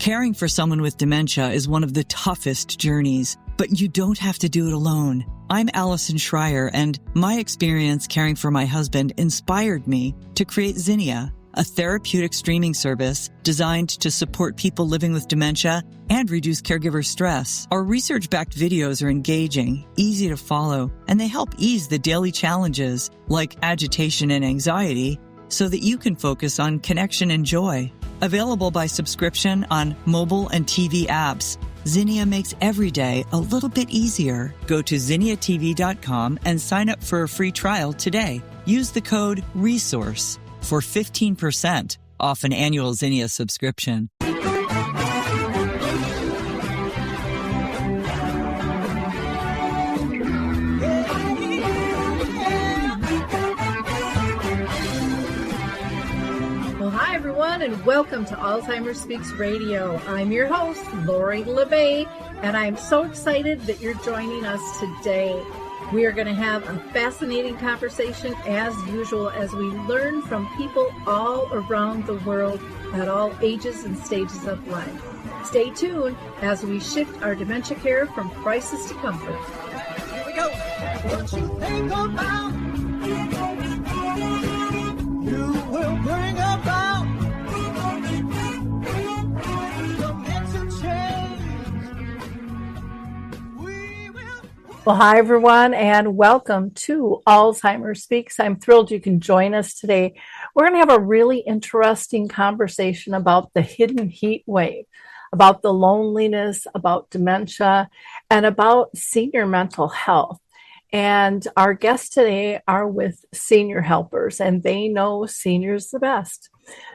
Caring for someone with dementia is one of the toughest journeys, but you don't have to do it alone. I'm Allison Schreier, and my experience caring for my husband inspired me to create Zinnia, a therapeutic streaming service designed to support people living with dementia and reduce caregiver stress. Our research-backed videos are engaging, easy to follow, and they help ease the daily challenges like agitation and anxiety so that you can focus on connection and joy. Available by subscription on mobile and TV apps, Zinnia makes every day a little bit easier. Go to zinniatv.com and sign up for a free trial today. Use the code RESOURCE for 15% off an annual Zinnia subscription. Hi, everyone, and welcome to Alzheimer's Speaks Radio. I'm your host, Lori LeBay, and I'm so excited that you're joining us today. We are going to have a fascinating conversation, as usual, as we learn from people all around the world at all ages and stages of life. Stay tuned as we shift our dementia care from crisis to comfort. Here we go. What you think about, you will bring about. Well, hi, everyone, and welcome to Alzheimer's Speaks. I'm thrilled you can join us today. We're going to have a really interesting conversation about the hidden heat wave, about the loneliness, about dementia, and about senior mental health. And our guests today are with senior helpers, and they know seniors the best.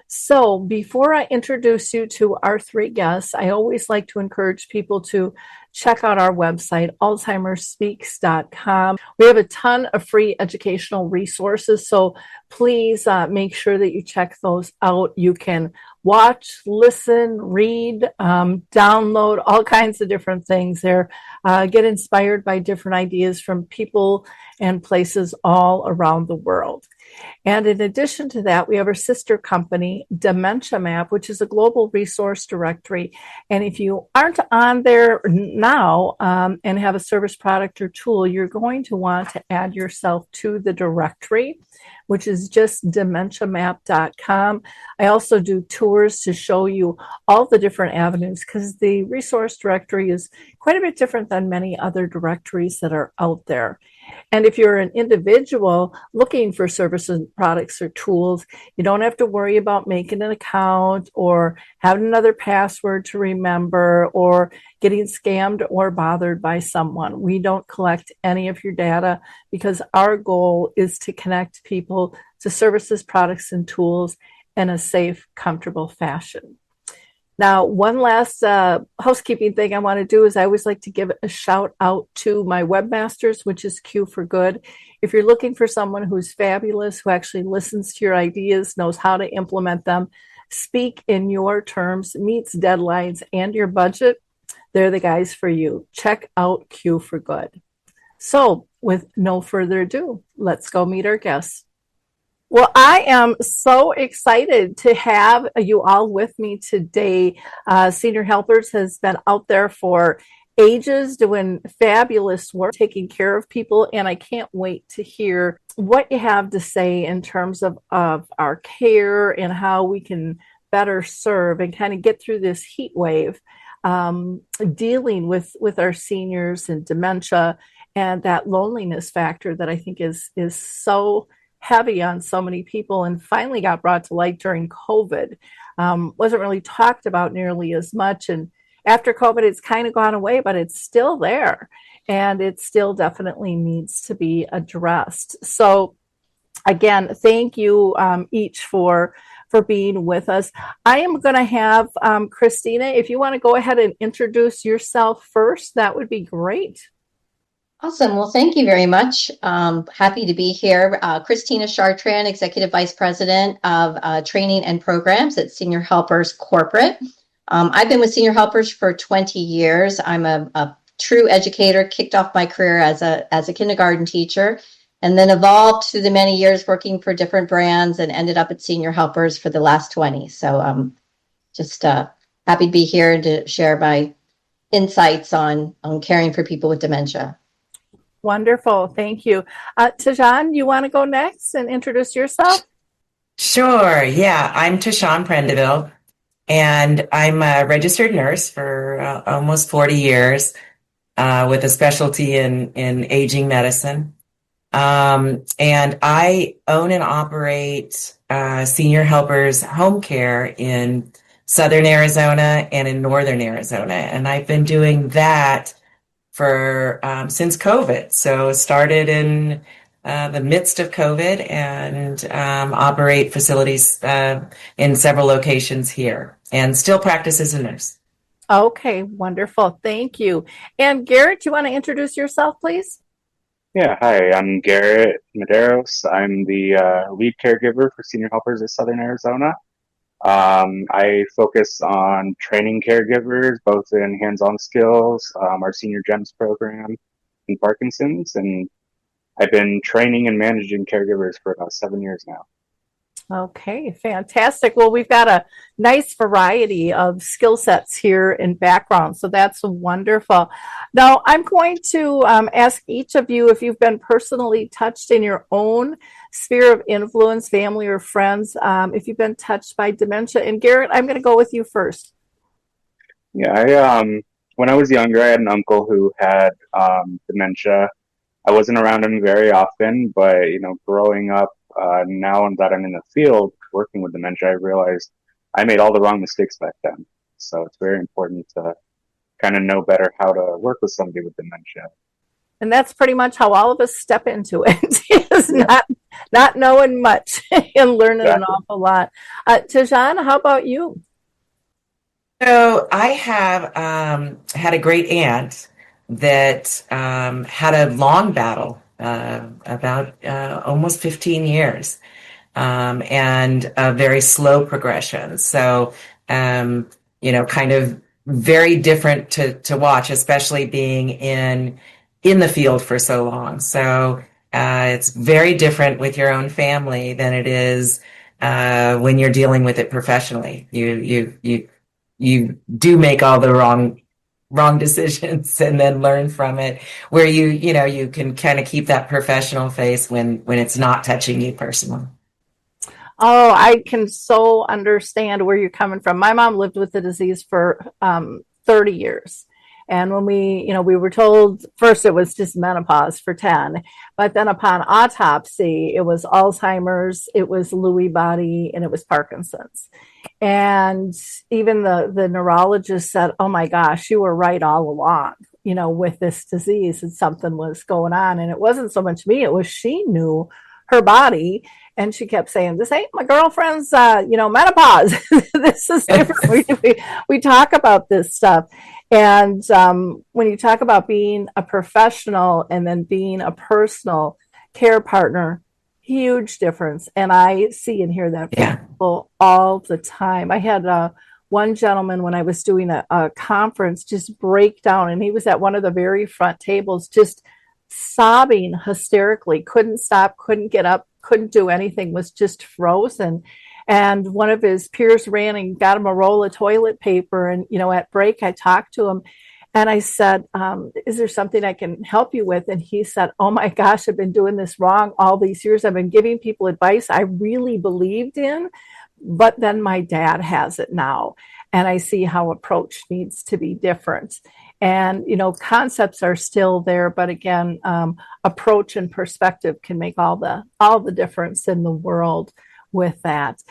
So before I introduce you to our three guests, I always like to encourage people to check out our website, alzheimersspeaks.com. We have a ton of free educational resources, so please make sure that you check those out. You can watch, listen, read, download all kinds of different things there. Get inspired by different ideas from people and places all around the world. And in addition to that, we have our sister company, Dementia Map, which is a global resource directory. And if you aren't on there now and have a service, product, or tool, you're going to want to add yourself to the directory, which is just dementiamap.com. I also do tours to show you all the different avenues because the resource directory is quite a bit different than many other directories that are out there. And if you're an individual looking for services, products, or tools, you don't have to worry about making an account or having another password to remember or getting scammed or bothered by someone. We don't collect any of your data because our goal is to connect people to services, products, and tools in a safe, comfortable fashion. Now, one last housekeeping thing I want to do is I always like to give a shout out to my webmasters, which is Q for Good. If you're looking for someone who's fabulous, who actually listens to your ideas, knows how to implement them, speak in your terms, meets deadlines and your budget, they're the guys for you. Check out Q for Good. So with no further ado, let's go meet our guests. Well, I am so excited to have you all with me today. Senior Helpers has been out there for ages doing fabulous work, taking care of people, and I can't wait to hear what you have to say in terms of our care and how we can better serve and kind of get through this heat wave, dealing with our seniors and dementia and that loneliness factor that I think is so heavy on so many people and finally got brought to light during COVID. Wasn't really talked about nearly as much. And after COVID, it's kind of gone away, but it's still there. And it still definitely needs to be addressed. So again, thank you each for being with us. I am going to have Christina, if you want to go ahead and introduce yourself first, that would be great. Awesome. Well, thank you very much. Happy to be here. Christina Chartrand, Executive Vice President of Training and Programs at Senior Helpers Corporate. I've been with Senior Helpers for 20 years. I'm a true educator, kicked off my career as a kindergarten teacher, and then evolved through the many years working for different brands and ended up at Senior Helpers for the last 20. So just happy to be here and to share my insights on caring for people with dementia. Wonderful. Thank you. Tehjan, you want to go next and introduce yourself? Sure. Yeah, I'm Tehjan Prendiville, and I'm a registered nurse for almost 40 years with a specialty in aging medicine. And I own and operate Senior Helpers Home Care in Southern Arizona and in Northern Arizona. And I've been doing that for since COVID. So started in the midst of COVID and operate facilities in several locations here and still practice as a nurse. Okay, wonderful. Thank you. And Garret, you want to introduce yourself, please? Yeah, hi, I'm Garret Medeiros. I'm the lead caregiver for Senior Helpers of Southern Arizona. I focus on training caregivers, both in hands-on skills, our Senior GEMS program, and Parkinson's, and I've been training and managing caregivers for about 7 years now. Okay, fantastic. Well, we've got a nice variety of skill sets here in background, so that's wonderful. Now, I'm going to ask each of you if you've been personally touched in your own sphere of influence, family or friends, if you've been touched by dementia. And Garret, I'm going to go with you first. Yeah, when I was younger, I had an uncle who had dementia. I wasn't around him very often, but growing up, now that I'm in the field working with dementia, I realized I made all the wrong mistakes back then. So it's very important to kind of know better how to work with somebody with dementia. And that's pretty much how all of us step into it, is not knowing much and learning an awful lot. Tehjan, how about you? So I have had a great aunt that had a long battle, about almost 15 years, and a very slow progression. So, kind of very different to watch, especially being in the field for so long. So it's very different with your own family than it is when you're dealing with it professionally. You do make all the wrong decisions and then learn from it, where you can kind of keep that professional face when it's not touching you personally. Oh, I can so understand where you're coming from. My mom lived with the disease for 30 years. And when we were told first it was just menopause for 10, but then upon autopsy, it was Alzheimer's, it was Lewy body, and it was Parkinson's. And even the neurologist said, oh my gosh, you were right all along, with this disease, and something was going on. And it wasn't so much me, it was she knew her body. And she kept saying, this ain't my girlfriend's, menopause. This is different. We talk about this stuff. And when you talk about being a professional and then being a personal care partner, huge difference. And I see and hear that from people all the time. I had one gentleman when I was doing a conference just break down, and he was at one of the very front tables just sobbing hysterically, couldn't stop, couldn't get up, couldn't do anything, was just frozen. And one of his peers ran and got him a roll of toilet paper. And, at break, I talked to him and I said, is there something I can help you with? And he said, oh my gosh, I've been doing this wrong all these years. I've been giving people advice I really believed in, but then my dad has it now. And I see how approach needs to be different. And, concepts are still there, but again, approach and perspective can make all the difference in the world with that.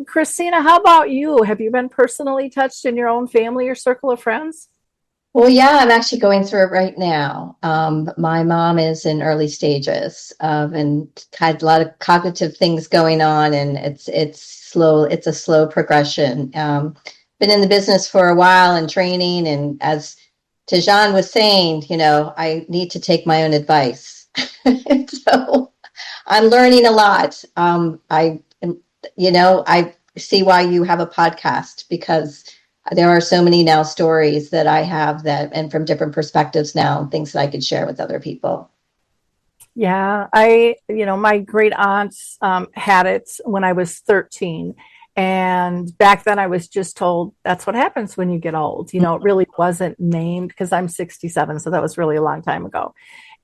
Christina, how about you? Have you been personally touched in your own family or circle of friends? Well, yeah, I'm actually going through it right now. My mom is in early stages and had a lot of cognitive things going on, and it's slow. It's a slow progression. Been in the business for a while and training, and as Tehjan was saying, I need to take my own advice. So I'm learning a lot. I see why you have a podcast, because there are so many now stories that I have and from different perspectives now, things that I could share with other people. Yeah, my great aunts had it when I was 13. And back then I was just told that's what happens when you get old. You know, it really wasn't named because I'm 67. So that was really a long time ago.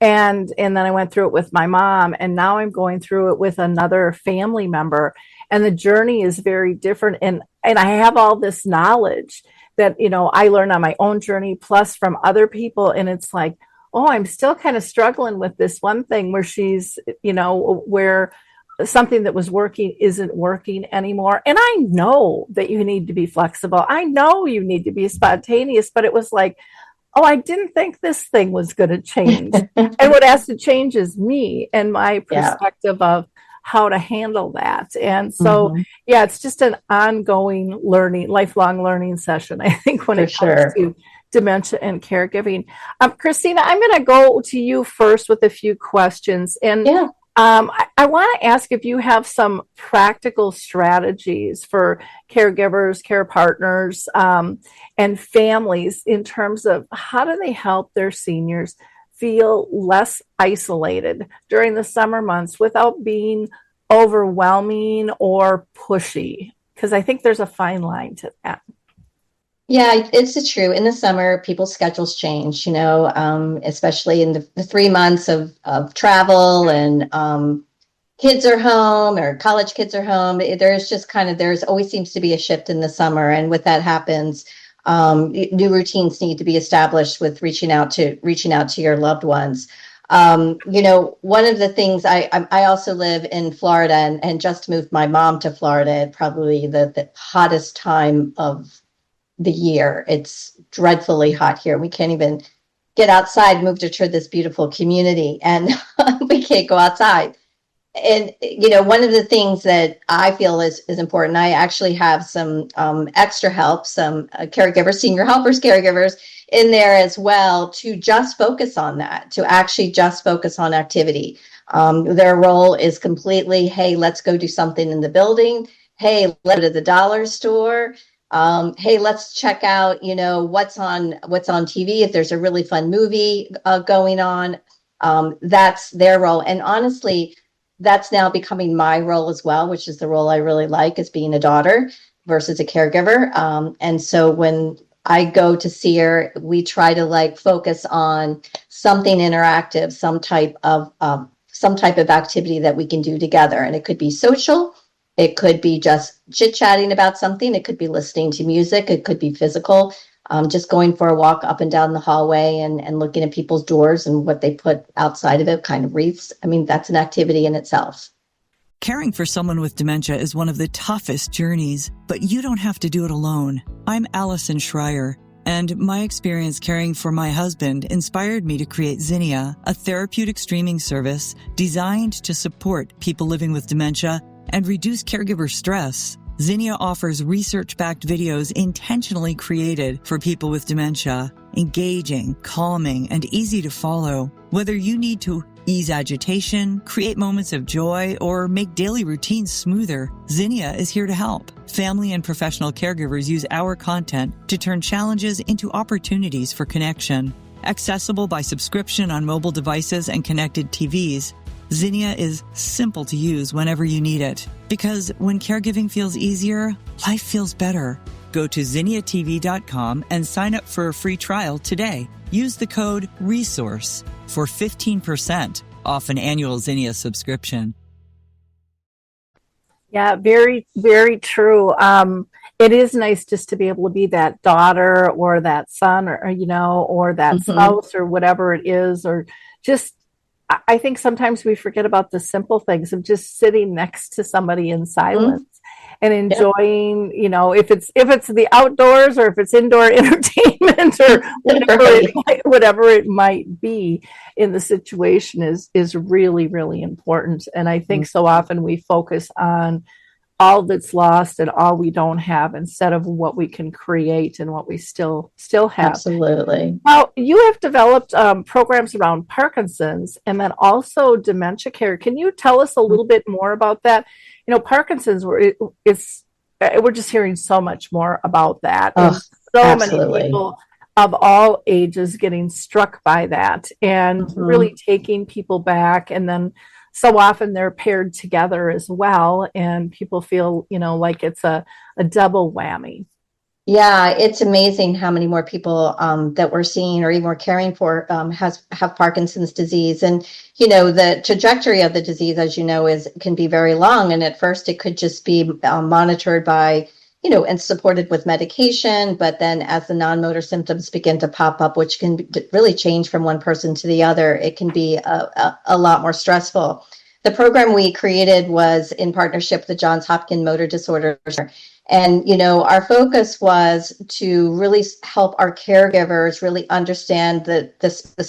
And then I went through it with my mom, and now I'm going through it with another family member. And the journey is very different. And I have all this knowledge that, you know, I learned on my own journey plus from other people. And it's like, oh, I'm still kind of struggling with this one thing where she's, you know, where something that was working isn't working anymore. And I know that you need to be flexible. I know you need to be spontaneous, but it was like, oh, I didn't think this thing was going to change. And what has to change is me and my perspective of how to handle that. And so, yeah, it's just an ongoing learning, lifelong learning session, I think, when it comes to dementia and caregiving. Christina, I'm going to go to you first with a few questions. And I want to ask if you have some practical strategies for caregivers, care partners, and families in terms of how do they help their seniors feel less isolated during the summer months without being overwhelming or pushy? Because I think there's a fine line to that. Yeah, it's true. In the summer, people's schedules change, you know, especially in the 3 months of travel and kids are home or college kids are home. There's just there's always seems to be a shift in the summer. And with that happens, new routines need to be established with reaching out to your loved ones. You know, one of the things I also live in Florida and just moved my mom to Florida at probably the hottest time of the year. It's dreadfully hot here. We can't even get outside, moved her to this beautiful community, and we can't go outside. And, you know, one of the things that I feel is important, I actually have some extra help, some caregivers, senior helpers, caregivers in there as well to just focus on that, to actually just focus on activity. Their role is completely, hey, let's go do something in the building. Hey, let's go to the dollar store. Hey, let's check out, you know, what's on TV. If there's a really fun movie going on, that's their role. And honestly, that's now becoming my role as well, which is the role I really like, as being a daughter versus a caregiver. And so when I go to see her, we try to focus on something interactive, some type of activity that we can do together. And it could be social. It could be just chit-chatting about something. It could be listening to music. It could be physical, just going for a walk up and down the hallway and looking at people's doors and what they put outside of it, kind of wreaths. I mean, that's an activity in itself. Caring for someone with dementia is one of the toughest journeys, but you don't have to do it alone. I'm Allison Schreier, and my experience caring for my husband inspired me to create Zinnia, a therapeutic streaming service designed to support people living with dementia and reduce caregiver stress. Zinnia offers research-backed videos intentionally created for people with dementia, engaging, calming, and easy to follow. Whether you need to ease agitation, create moments of joy, or make daily routines smoother, Zinnia is here to help. Family and professional caregivers use our content to turn challenges into opportunities for connection. Accessible by subscription on mobile devices and connected TVs, Zinnia is simple to use whenever you need it. Because when caregiving feels easier, life feels better. Go to zinniatv.com and sign up for a free trial today. Use the code RESOURCE for 15% off an annual Zinnia subscription. Yeah, very, very true. It is nice just to be able to be that daughter or that son or you know, or that spouse or whatever it is, or just, I think sometimes we forget about the simple things of just sitting next to somebody in silence and enjoying, you know, if it's the outdoors or if it's indoor entertainment or whatever it might be in the situation is really, really important. And I think so often we focus on all that's lost and all we don't have instead of what we can create and what we still have. Absolutely. Now, you have developed programs around Parkinson's and then also dementia care. Can you tell us a little bit more about that? You know, Parkinson's, we're just hearing so much more about that. Oh, so absolutely. many people of all ages getting struck by that and really taking people back and then so often they're paired together as well, and people feel, like it's a double whammy. Yeah, it's amazing how many more people that we're seeing or even we're caring for have Parkinson's disease. And, the trajectory of the disease, as you know, can be very long. And at first it could just be monitored by, and supported with medication. But then as the non-motor symptoms begin to pop up, which can really change from one person to the other, it can be a lot more stressful. The program we created was in partnership with the Johns Hopkins Motor Disorders. And, our focus was to really help our caregivers really understand the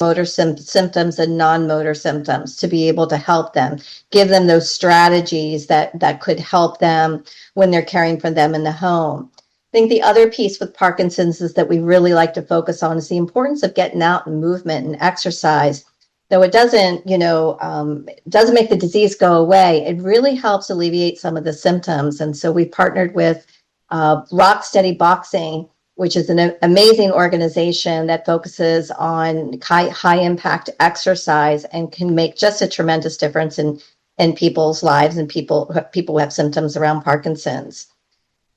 motor symptoms and non-motor symptoms, to be able to help them, give them those strategies that could help them when they're caring for them in the home. I think the other piece with Parkinson's is that we really like to focus on is the importance of getting out and movement and exercise. Though it doesn't, doesn't make the disease go away, it really helps alleviate some of the symptoms. And so we partnered with Rock Steady Boxing, which is an amazing organization that focuses on high impact exercise and can make just a tremendous difference in people's lives and people who have symptoms around Parkinson's.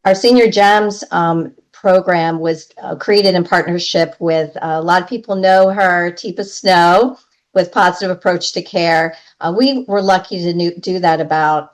Our Senior Gems program was created in partnership with a lot of people know her, Teepa Snow, with Positive Approach to Care. We were lucky to do that about,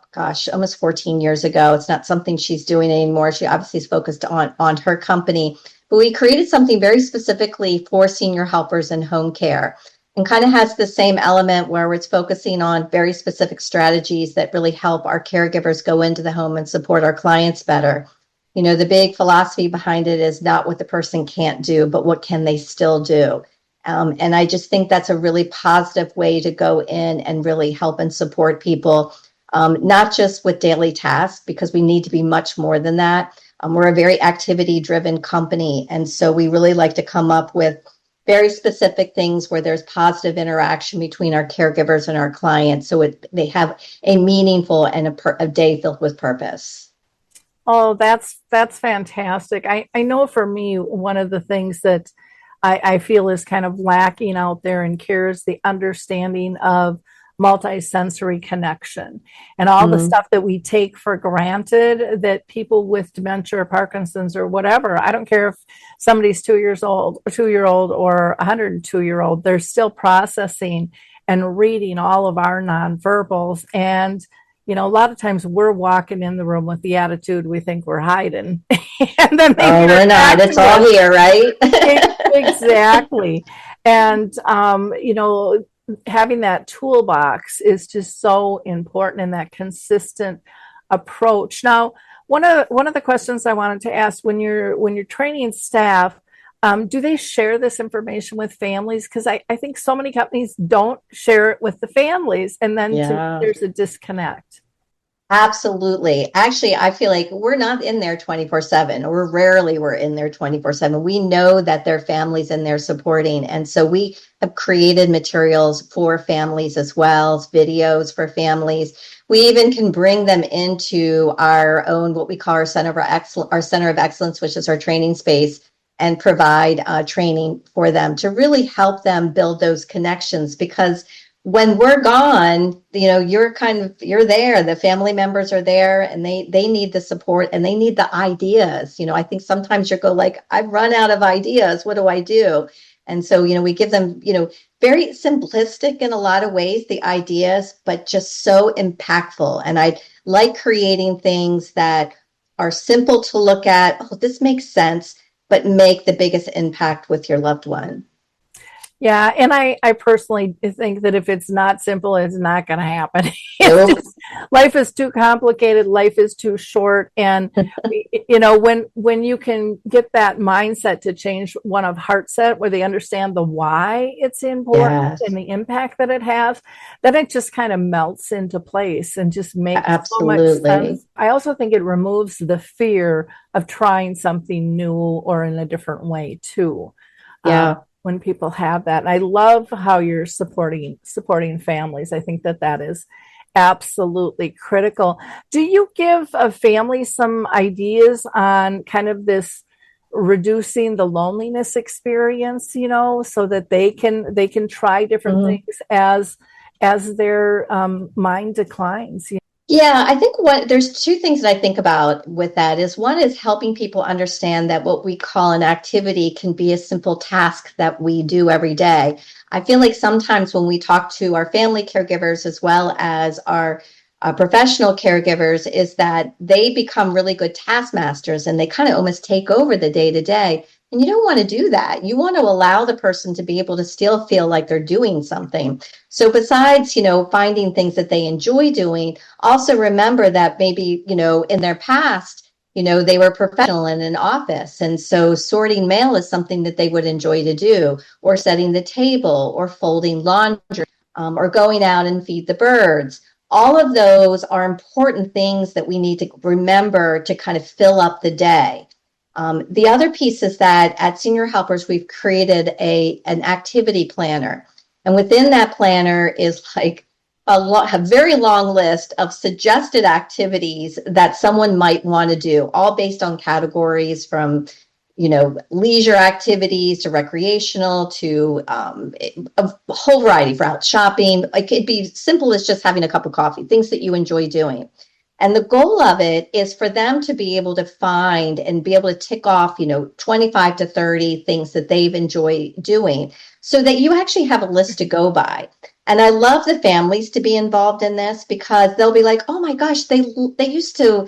almost 14 years ago. It's not something she's doing anymore. She obviously is focused on her company. But we created something very specifically for senior helpers in home care, and kind of has the same element where it's focusing on very specific strategies that really help our caregivers go into the home and support our clients better. The big philosophy behind it is not what the person can't do, but what can they still do. And I just think that's a really positive way to go in and really help and support people, not just with daily tasks, because we need to be much more than that. We're a very activity-driven company, and so we really like to come up with very specific things where there's positive interaction between our caregivers and our clients, so they have a meaningful and a day filled with purpose. Oh, that's fantastic. I know for me, one of the things that I feel is kind of lacking out there in care is the understanding of multisensory connection and all the stuff that we take for granted that people with dementia or Parkinson's or whatever, I don't care if somebody's 2 years old, a 2-year-old or a 102-year-old, they're still processing and reading all of our nonverbals. And a lot of times we're walking in the room with the attitude we think we're hiding. And then we're not. It's all here, right? Exactly. And, having that toolbox is just so important, and that consistent approach. Now, one of the questions I wanted to ask, when you're training staff, do they share this information with families? Because I think so many companies don't share it with the families, and then there's a disconnect. Absolutely. Actually, I feel like we're not in there 24/7, or we're in there 24/7. We know that their families in there supporting. And so we have created materials for families as well, videos for families. We even can bring them into our own, what we call our Center of Excellence, which is our training space, and provide training for them to really help them build those connections. Because when we're gone, you're there, the family members are there, and they need the support and they need the ideas. I think sometimes you go like, I've run out of ideas. What do I do? And so, we give them, very simplistic in a lot of ways, the ideas, but just so impactful. And I like creating things that are simple to look at. Oh, this makes sense, but make the biggest impact with your loved one. Yeah, and I personally think that if it's not simple, it's not going to happen. Life is too complicated. Life is too short. And, when you can get that mindset to change one of heart set, where they understand the why it's important and the impact that it has, then it just kind of melts into place and just makes so much sense. I also think it removes the fear of trying something new or in a different way too. When people have that. And I love how you're supporting families. I think that is absolutely critical. Do you give a family some ideas on kind of this reducing the loneliness experience, so that they can try different things as as their mind declines. Yeah, I think there's two things that I think about with that is one is helping people understand that what we call an activity can be a simple task that we do every day. I feel like sometimes when we talk to our family caregivers as well as our professional caregivers is that they become really good taskmasters and they kind of almost take over the day to day. And you don't want to do that. You want to allow the person to be able to still feel like they're doing something. So besides, finding things that they enjoy doing, also remember that maybe, in their past, they were professional in an office. And so sorting mail is something that they would enjoy to do, or setting the table, or folding laundry, or going out and feed the birds. All of those are important things that we need to remember to kind of fill up the day. The other piece is that at Senior Helpers, we've created an activity planner. And within that planner is like a very long list of suggested activities that someone might want to do, all based on categories from, leisure activities to recreational to a whole variety for out shopping. Like it'd be simple as just having a cup of coffee, things that you enjoy doing. And the goal of it is for them to be able to find and be able to tick off, 25 to 30 things that they've enjoyed doing so that you actually have a list to go by. And I love the families to be involved in this because they'll be like, oh my gosh, they used to,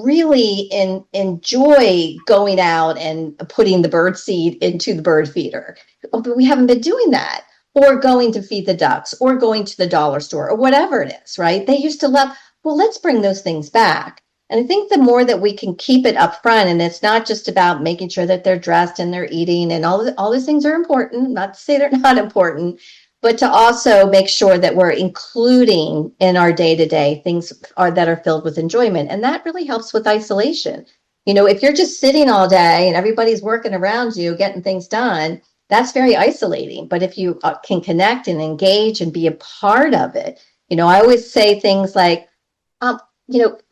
really enjoy going out and putting the bird seed into the bird feeder. Oh, but we haven't been doing that. Or going to feed the ducks or going to the dollar store or whatever it is, right? They used to love, well, let's bring those things back. And I think the more that we can keep it up front, and it's not just about making sure that they're dressed and they're eating and all those things are important, not to say they're not important, but to also make sure that we're including in our day-to-day things that are filled with enjoyment. And that really helps with isolation. If you're just sitting all day and everybody's working around you, getting things done, that's very isolating. But if you can connect and engage and be a part of it, I always say things like, I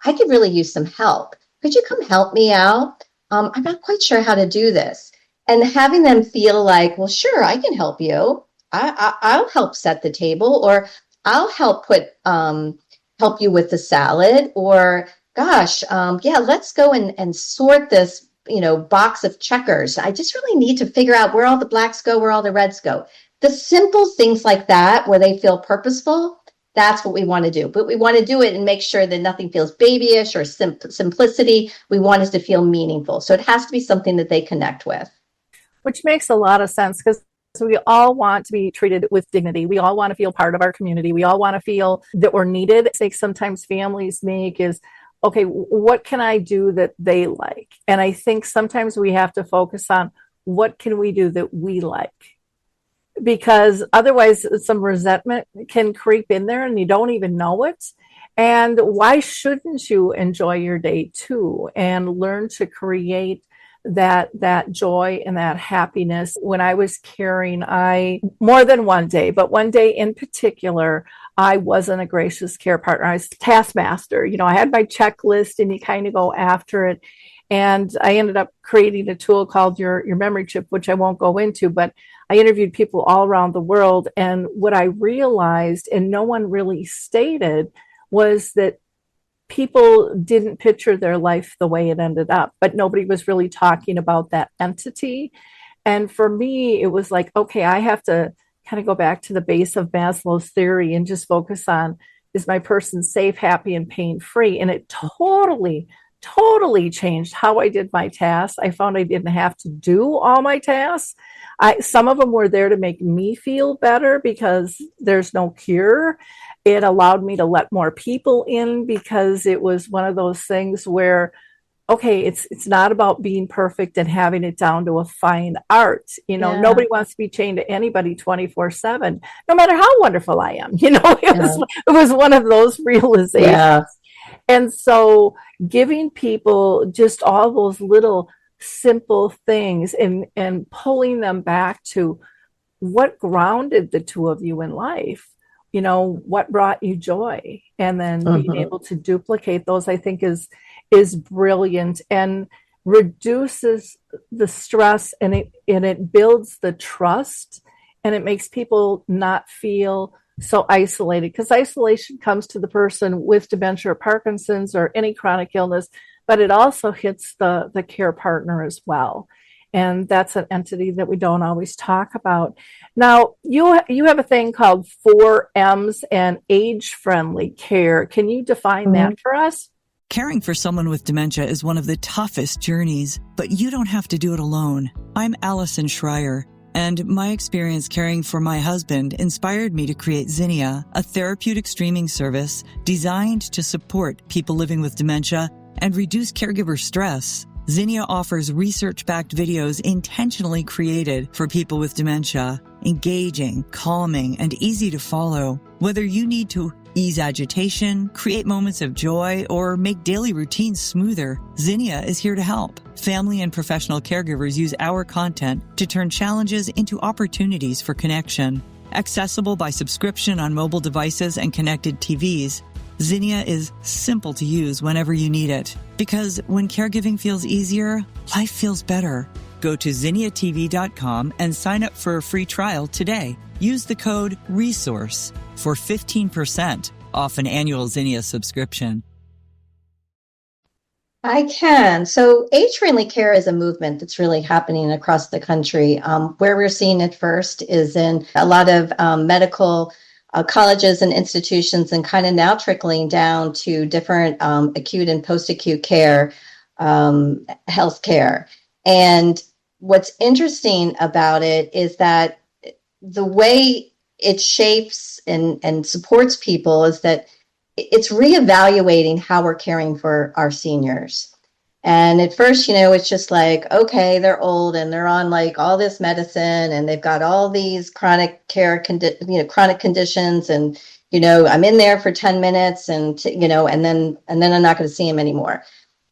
could really use some help. Could you come help me out? I'm not quite sure how to do this. And having them feel like, well, sure, I can help you. I'll help set the table, or I'll help help you with the salad, or gosh, let's go and sort this, box of checkers. I just really need to figure out where all the blacks go, where all the reds go. The simple things like that, where they feel purposeful, that's what we want to do. But we want to do it and make sure that nothing feels babyish or simplicity. We want it to feel meaningful. So it has to be something that they connect with. Which makes a lot of sense because we all want to be treated with dignity. We all want to feel part of our community. We all want to feel that we're needed. The mistake sometimes families make is, okay, what can I do that they like? And I think sometimes we have to focus on what can we do that we like? Because otherwise some resentment can creep in there and you don't even know it. And why shouldn't you enjoy your day too and learn to create that joy and that happiness? When I was caring, more than one day, but one day in particular, I wasn't a gracious care partner. I was taskmaster. I had my checklist and you kind of go after it. And I ended up creating a tool called your memory chip, which I won't go into, but I interviewed people all around the world. And what I realized, and no one really stated, was that people didn't picture their life the way it ended up, but nobody was really talking about that entity. And for me, it was like, okay, I have to kind of go back to the base of Maslow's theory and just focus on, is my person safe, happy, and pain-free? And it totally changed how I did my tasks. I found I didn't have to do all my tasks. Some of them were there to make me feel better because there's no cure. It allowed me to let more people in because it was one of those things where, okay, it's not about being perfect and having it down to a fine art. Nobody wants to be chained to anybody 24/7, no matter how wonderful I am. It was one of those realizations. Yeah. And so giving people just all those little simple things and pulling them back to what grounded the two of you in life, what brought you joy, and then being able to duplicate those, I think is brilliant and reduces the stress, and it builds the trust, and it makes people not feel so isolated, because isolation comes to the person with dementia or Parkinson's or any chronic illness, but it also hits the care partner as well. And that's an entity that we don't always talk about. Now, you have a thing called 4Ms and age-friendly care. Can you define that for us? Caring for someone with dementia is one of the toughest journeys, but you don't have to do it alone. I'm Allison Schreier, and my experience caring for my husband inspired me to create Zinnia, a therapeutic streaming service designed to support people living with dementia and reduce caregiver stress. Zinnia offers research-backed videos intentionally created for people with dementia, engaging, calming, and easy to follow. Whether you need to ease agitation, create moments of joy, or make daily routines smoother, Zinnia is here to help. Family and professional caregivers use our content to turn challenges into opportunities for connection. Accessible by subscription on mobile devices and connected TVs, Zinnia is simple to use whenever you need it. Because when caregiving feels easier, life feels better. Go to zinniatv.com and sign up for a free trial today. Use the code RESOURCE for 15% off an annual Zinnia subscription. I can. So age-friendly care is a movement that's really happening across the country. Where we're seeing it first is in a lot of medical colleges and institutions, and kind of now trickling down to different acute and post-acute care, health care. And what's interesting about it is that the way it shapes and supports people is that it's reevaluating how we're caring for our seniors. And at first, it's just like, okay, they're old and they're on like all this medicine and they've got all these chronic conditions, and I'm in there for 10 minutes and then I'm not going to see them anymore.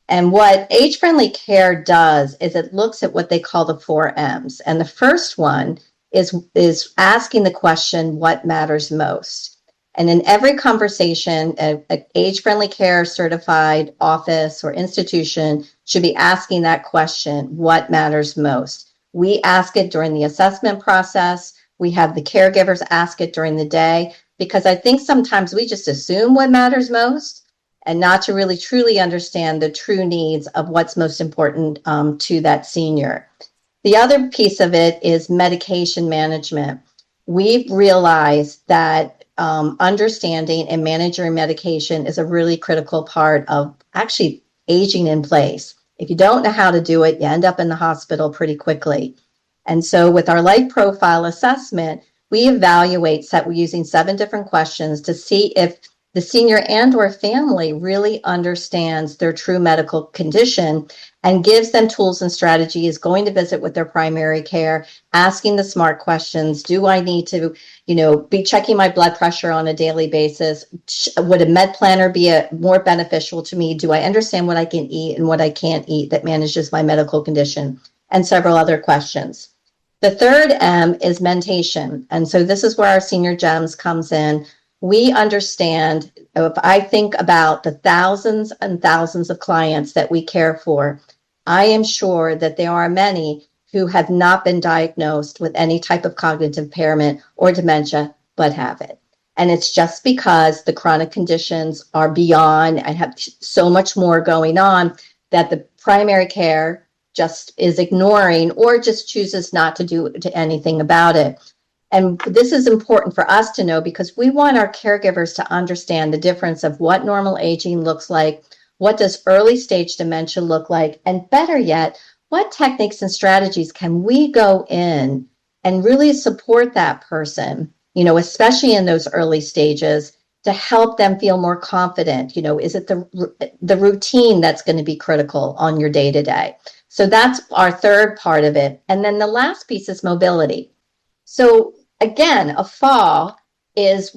And what age-friendly care does is it looks at what they call the 4Ms. And the first one is asking the question, what matters most? And in every conversation, an age-friendly care certified office or institution should be asking that question, what matters most? We ask it during the assessment process. We have the caregivers ask it during the day, because I think sometimes we just assume what matters most and not to really truly understand the true needs of what's most important to that senior. The other piece of it is medication management. We've realized that understanding and managing medication is a really critical part of actually aging in place. If you don't know how to do it, you end up in the hospital pretty quickly. And so with our life profile assessment, we evaluate using 7 different questions to see if the senior and or family really understands their true medical condition and gives them tools and strategies, going to visit with their primary care, asking the smart questions. Do I need to, be checking my blood pressure on a daily basis? Would a med planner be more beneficial to me? Do I understand what I can eat and what I can't eat that manages my medical condition? And several other questions. The third M is mentation. And so this is where our Senior Gems comes in. We understand, if I think about the thousands and thousands of clients that we care for, I am sure that there are many who have not been diagnosed with any type of cognitive impairment or dementia, but have it. And it's just because the chronic conditions are beyond and have so much more going on that the primary care just is ignoring or just chooses not to do anything about it. And this is important for us to know, because we want our caregivers to understand the difference of what normal aging looks like, what does early stage dementia look like, and better yet, what techniques and strategies can we go in and really support that person, especially in those early stages, to help them feel more confident. Is it the routine that's going to be critical on your day-to-day? So that's our third part of it. And then the last piece is mobility. So again, a fall is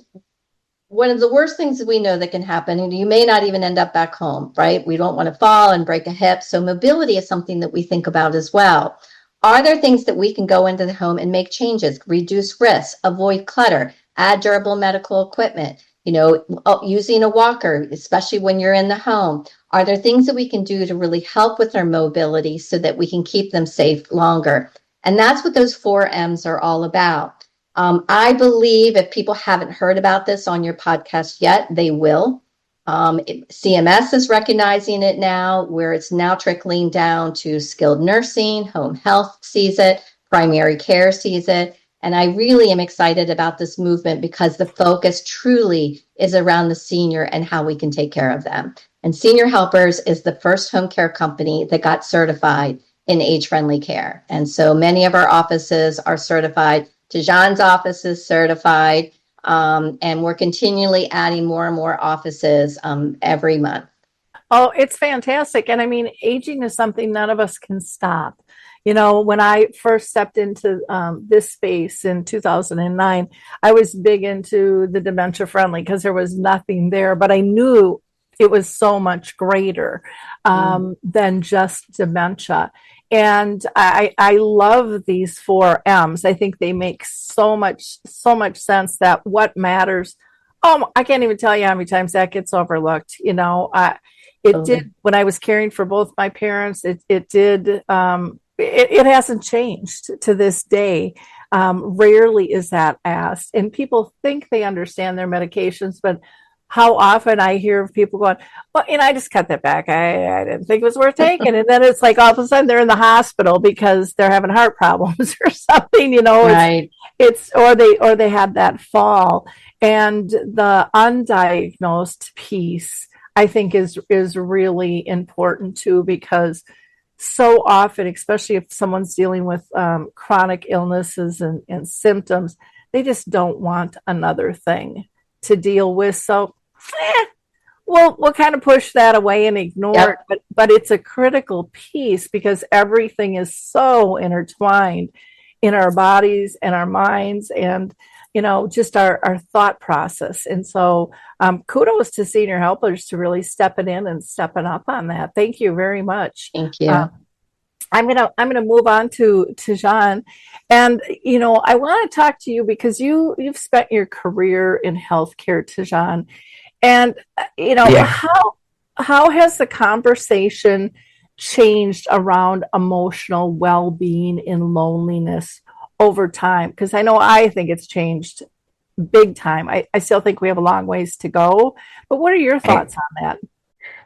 one of the worst things that we know that can happen, and you may not even end up back home, right? We don't want to fall and break a hip. So mobility is something that we think about as well. Are there things that we can go into the home and make changes, reduce risks, avoid clutter, add durable medical equipment, using a walker, especially when you're in the home? Are there things that we can do to really help with their mobility so that we can keep them safe longer? And that's what those 4Ms are all about. I believe if people haven't heard about this on your podcast yet, they will. CMS is recognizing it now, where it's now trickling down to skilled nursing, home health sees it, primary care sees it. And I really am excited about this movement because the focus truly is around the senior and how we can take care of them. And Senior Helpers is the first home care company that got certified in age-friendly care. And so many of our offices are certified. Tehjan's office is certified. And we're continually adding more and more offices every month. Oh, it's fantastic. And I mean, aging is something none of us can stop. You know, when I first stepped into this space in 2009, I was big into the dementia friendly because there was nothing there, but I knew it was so much greater than just dementia. And I love these 4 M's. I think they make so much sense that what matters. Oh, I can't even tell you how many times that gets overlooked. You know, it did when I was caring for both my parents. It did. It hasn't changed to this day. Rarely is that asked, and people think they understand their medications, but how often I hear of people going, well, and I just cut that back. I didn't think it was worth taking. And then it's like all of a sudden they're in the hospital because they're having heart problems or something, you know, right. Or they had that fall. And the undiagnosed piece, I think is really important too, because so often, especially if someone's dealing with chronic illnesses and symptoms, they just don't want another thing to deal with. So we'll kind of push that away and ignore it. But it's a critical piece because everything is so intertwined in our bodies and our minds and, you know, just our thought process. And so kudos to Senior Helpers to really stepping in and stepping up on that. Thank you very much. Thank you. I'm gonna move on to Tehjan, and you know I want to talk to you because you've spent your career in healthcare, Tehjan, and you know how has the conversation changed around emotional well-being and loneliness over time? Because I think it's changed big time. I still think we have a long ways to go, but what are your thoughts on that?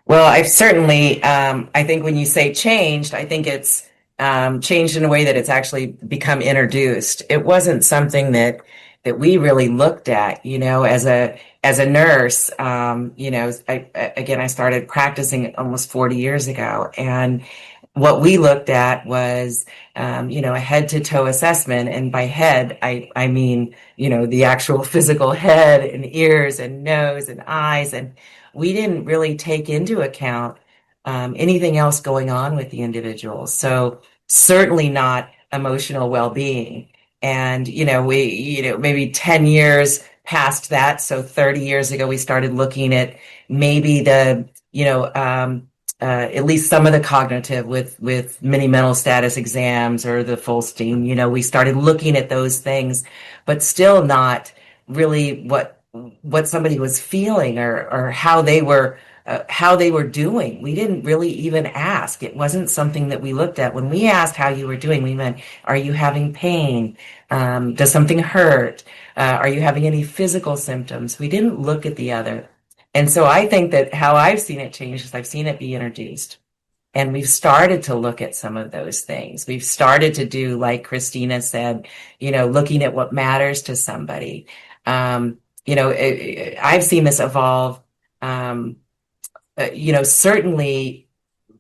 Well, I've certainly, I think when you say changed, I think it's changed in a way that it's actually become introduced. It wasn't something that we really looked at, you know, as a nurse. You know, I started practicing almost 40 years ago, and what we looked at was, you know, a head to toe assessment. And by head, I mean, you know, the actual physical head and ears and nose and eyes. And we didn't really take into account anything else going on with the individual. So certainly not emotional well-being. And, you know, maybe 10 years past that. So 30 years ago, we started looking at maybe the, you know, at least some of the cognitive with mini mental status exams or the Folstein, you know, we started looking at those things, but still not really what somebody was feeling or how they were doing. We didn't really even ask. It wasn't something that we looked at. When we asked how you were doing, we meant, are you having pain? Does something hurt? Are you having any physical symptoms? We didn't look at the other. And so I think that how I've seen it change is I've seen it be introduced. And we've started to look at some of those things. We've started to do, like Christina said, you know, looking at what matters to somebody. You know, I've seen this evolve, you know, certainly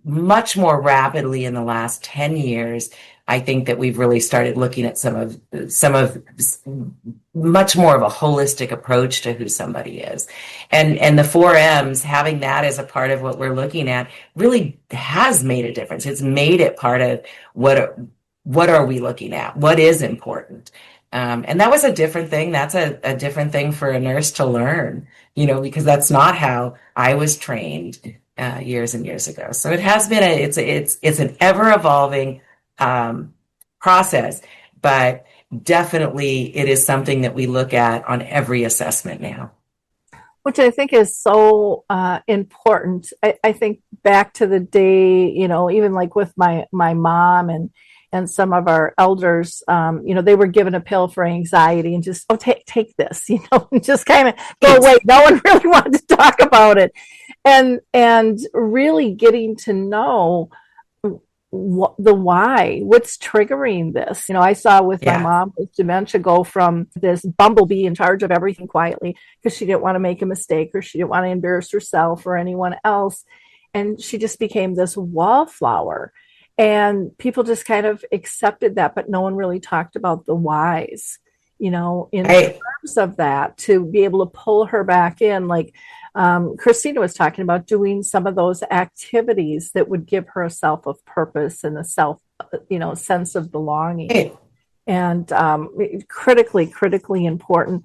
much more rapidly in the last 10 years. I think that we've really started looking at some of much more of a holistic approach to who somebody is. And the 4Ms, having that as a part of what we're looking at really has made a difference. It's made it part of what are we looking at? What is important? And that was a different thing. That's a different thing for a nurse to learn, you know, because that's not how I was trained years and years ago. So it has been it's an ever evolving process, but definitely it is something that we look at on every assessment now. Which I think is so important. I think back to the day, you know, even like with my mom and and some of our elders, they were given a pill for anxiety and just, take this, and just kind of go away. No one really wanted to talk about it. And really getting to know the why, what's triggering this. I saw with my mom with dementia go from this bumblebee in charge of everything quietly because she didn't want to make a mistake or she didn't want to embarrass herself or anyone else. And she just became this wallflower. And people just kind of accepted that, but no one really talked about the whys, in terms of that, to be able to pull her back in. Like Christina was talking about, doing some of those activities that would give her a self of purpose and a self, sense of belonging. And critically important.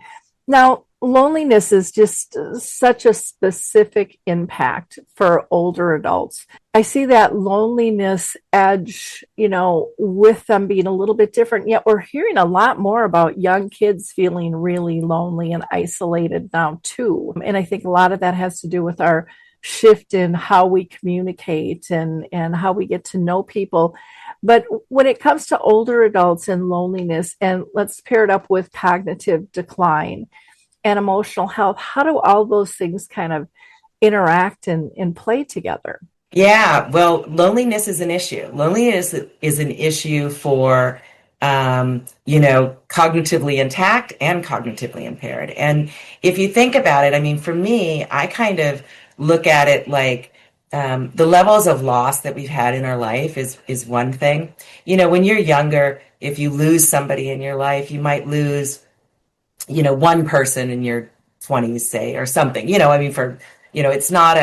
Now, loneliness is just such a specific impact for older adults. I see that loneliness edge, with them being a little bit different. Yet we're hearing a lot more about young kids feeling really lonely and isolated now too. And I think a lot of that has to do with our shift in how we communicate and how we get to know people. But when it comes to older adults and loneliness, and let's pair it up with cognitive decline and emotional health, how do all those things kind of interact and play together? Yeah, well, loneliness is an issue. Loneliness is an issue for, cognitively intact and cognitively impaired. And if you think about it, I mean, for me, I kind of look at it like the levels of loss that we've had in our life is one thing. When you're younger, if you lose somebody in your life, you might lose one person in your 20s, say, or something, it's not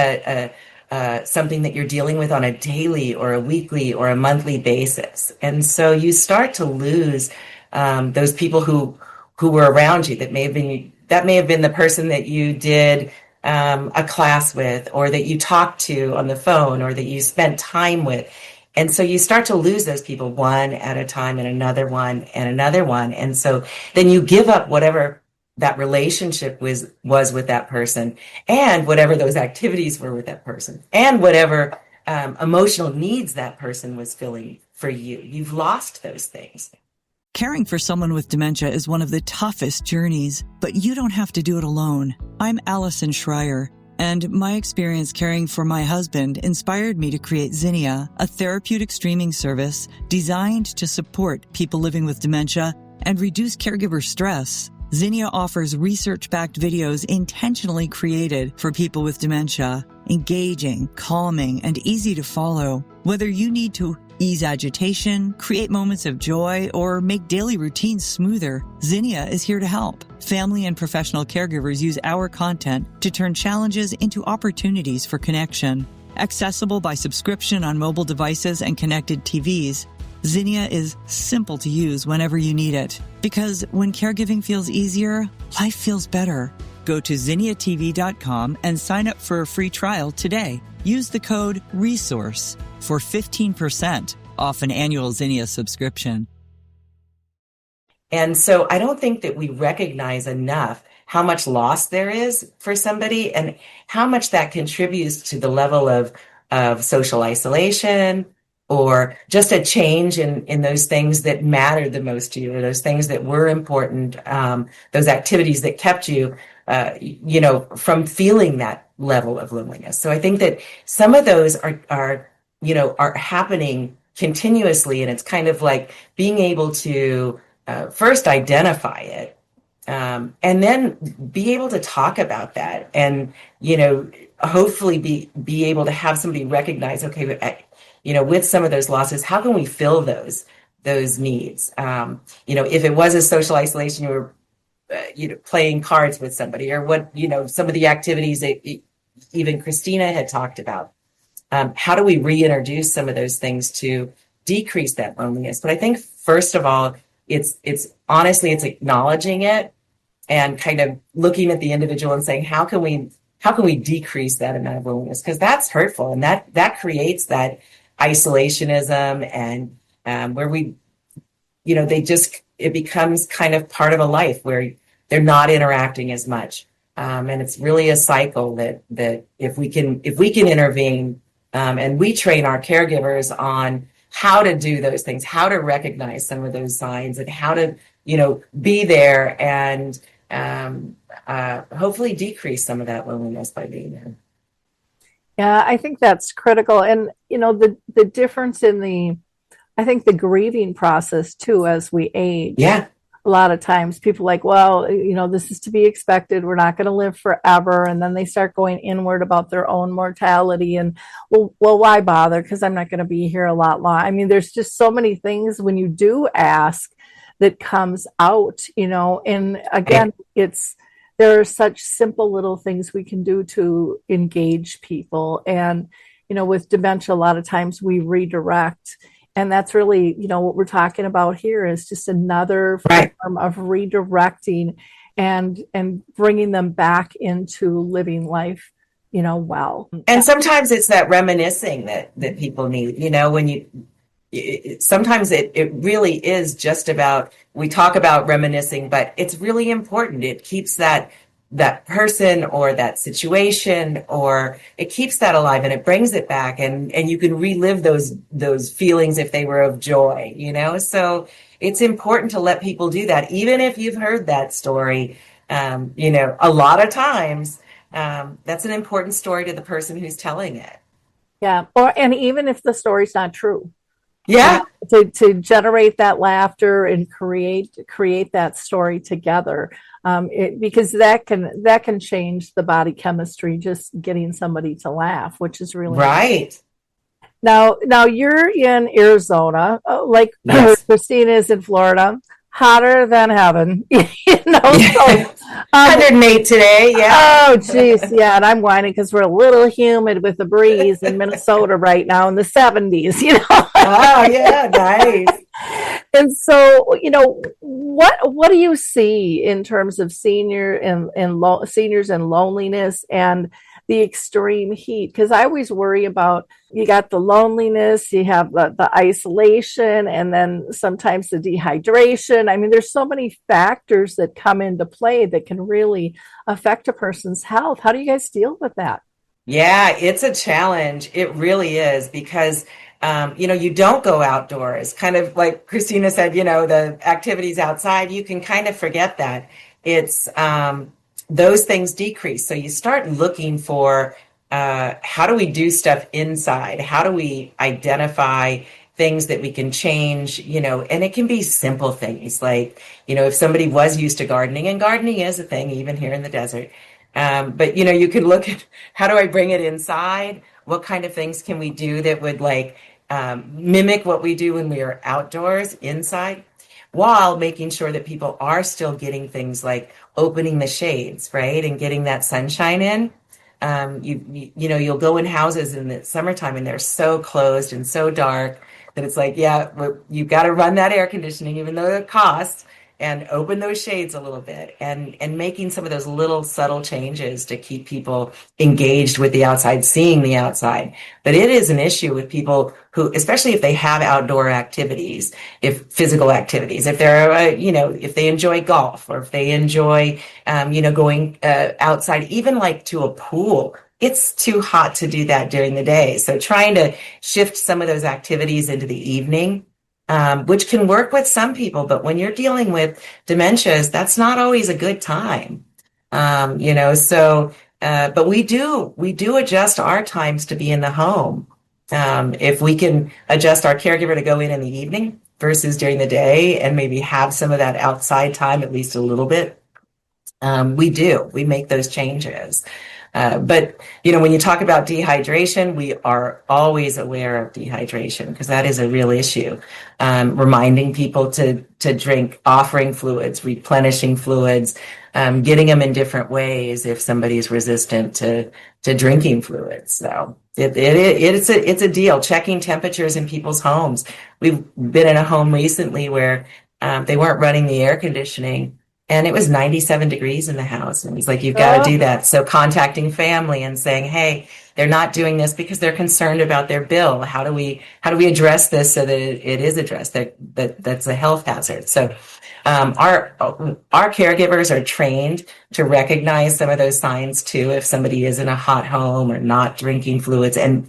something that you're dealing with on a daily or a weekly or a monthly basis. And so you start to lose those people who were around you that may have been the person that you did a class with, or that you talked to on the phone, or that you spent time with. And so you start to lose those people one at a time, and another one and another one. And so then you give up whatever that relationship was with that person, and whatever those activities were with that person, and whatever emotional needs that person was filling for you. You've lost those things. Caring for someone with dementia is one of the toughest journeys, but you don't have to do it alone. I'm Allison Schreier, and my experience caring for my husband inspired me to create Zinnia, a therapeutic streaming service designed to support people living with dementia and reduce caregiver stress. Zinnia offers research-backed videos intentionally created for people with dementia, engaging, calming, and easy to follow. Whether you need to ease agitation, create moments of joy, or make daily routines smoother, Zinnia is here to help. Family and professional caregivers use our content to turn challenges into opportunities for connection. Accessible by subscription on mobile devices and connected TVs, Zinnia is simple to use whenever you need it. Because when caregiving feels easier, life feels better. Go to zinniatv.com and sign up for a free trial today. Use the code RESOURCE for 15% off an annual Zinnia subscription. And so I don't think that we recognize enough how much loss there is for somebody, and how much that contributes to the level of social isolation, or just a change in those things that mattered the most to you, or those things that were important, those activities that kept you, from feeling that level of loneliness. So I think that some of those are happening continuously, and it's kind of like being able to first identify it, and then be able to talk about that, and hopefully be able to have somebody recognize, okay, with some of those losses, how can we fill those needs? If it was a social isolation, you were playing cards with somebody, or some of the activities that even Christina had talked about. How do we reintroduce some of those things to decrease that loneliness? But I think first of all, it's honestly acknowledging it, and kind of looking at the individual and saying, how can we decrease that amount of loneliness? Because that's hurtful, and that creates that isolationism, and where we, it becomes kind of part of a life where they're not interacting as much. And it's really a cycle that if we can intervene, and we train our caregivers on how to do those things, how to recognize some of those signs, and how to, be there and hopefully decrease some of that loneliness by being there. Yeah, I think that's critical. And, the difference in I think the grieving process too, as we age. Yeah. A lot of times people like, well, this is to be expected. We're not going to live forever. And then they start going inward about their own mortality. And well, why bother? Because I'm not going to be here a lot long. I mean, there's just so many things when you do ask that comes out, and again, there are such simple little things we can do to engage people. And, with dementia, a lot of times we redirect. And that's really, what we're talking about here is just another form of redirecting and bringing them back into living life, well. And sometimes it's that reminiscing that people need, sometimes it really is just about, we talk about reminiscing, but it's really important. It keeps that person or that situation, or it keeps that alive and it brings it back, and you can relive those feelings if they were of joy, so it's important to let people do that, even if you've heard that story, a lot of times, that's an important story to the person who's telling it. Yeah. And even if the story's not true. Yeah. To generate that laughter and create that story together. Because that can change the body chemistry, just getting somebody to laugh, which is really right. Now you're in Arizona, like yes. Christina is in Florida, hotter than heaven. So, 108 today. Yeah. Oh, geez, yeah, and I'm whining because we're a little humid with the breeze in Minnesota right now in the 70s. Oh, yeah, nice. And so, what do you see in terms of seniors and loneliness and the extreme heat? Because I always worry about, you got the loneliness, you have the isolation, and then sometimes the dehydration. I mean, there's so many factors that come into play that can really affect a person's health. How do you guys deal with that? Yeah, it's a challenge. It really is, because you don't go outdoors. Kind of like Christina said, the activities outside, you can kind of forget that. It's those things decrease. So you start looking for how do we do stuff inside? How do we identify things that we can change, and it can be simple things like, if somebody was used to gardening, and gardening is a thing even here in the desert. But, you can look at, how do I bring it inside? What kind of things can we do that would mimic what we do when we are outdoors inside, while making sure that people are still getting things like opening the shades, right? And getting that sunshine in. You'll go in houses in the summertime and they're so closed and so dark that it's like, you've got to run that air conditioning, even though it costs, and open those shades a little bit, and making some of those little subtle changes to keep people engaged with the outside, seeing the outside. But it is an issue with people who, especially if they have outdoor activities, if physical activities, if they're, if they enjoy golf, or if they enjoy, going outside, even like to a pool. It's too hot to do that during the day. So trying to shift some of those activities into the evening, which can work with some people, but when you're dealing with dementias, that's not always a good time. But we do adjust our times to be in the home. If we can adjust our caregiver to go in the evening versus during the day, and maybe have some of that outside time, at least a little bit, we make those changes. But, when you talk about dehydration, we are always aware of dehydration, because that is a real issue. Reminding people to drink, offering fluids, replenishing fluids, getting them in different ways if somebody's resistant to drinking fluids. So it's a deal. Checking temperatures in people's homes. We've been in a home recently where they weren't running the air conditioning, and it was 97 degrees in the house. And he's like, you've got to do that. So contacting family and saying, hey, They're not doing this because they're concerned about their bill. How do we address this so that it is addressed, that's a health hazard? So our caregivers are trained to recognize some of those signs too. If somebody is in a hot home or not drinking fluids, and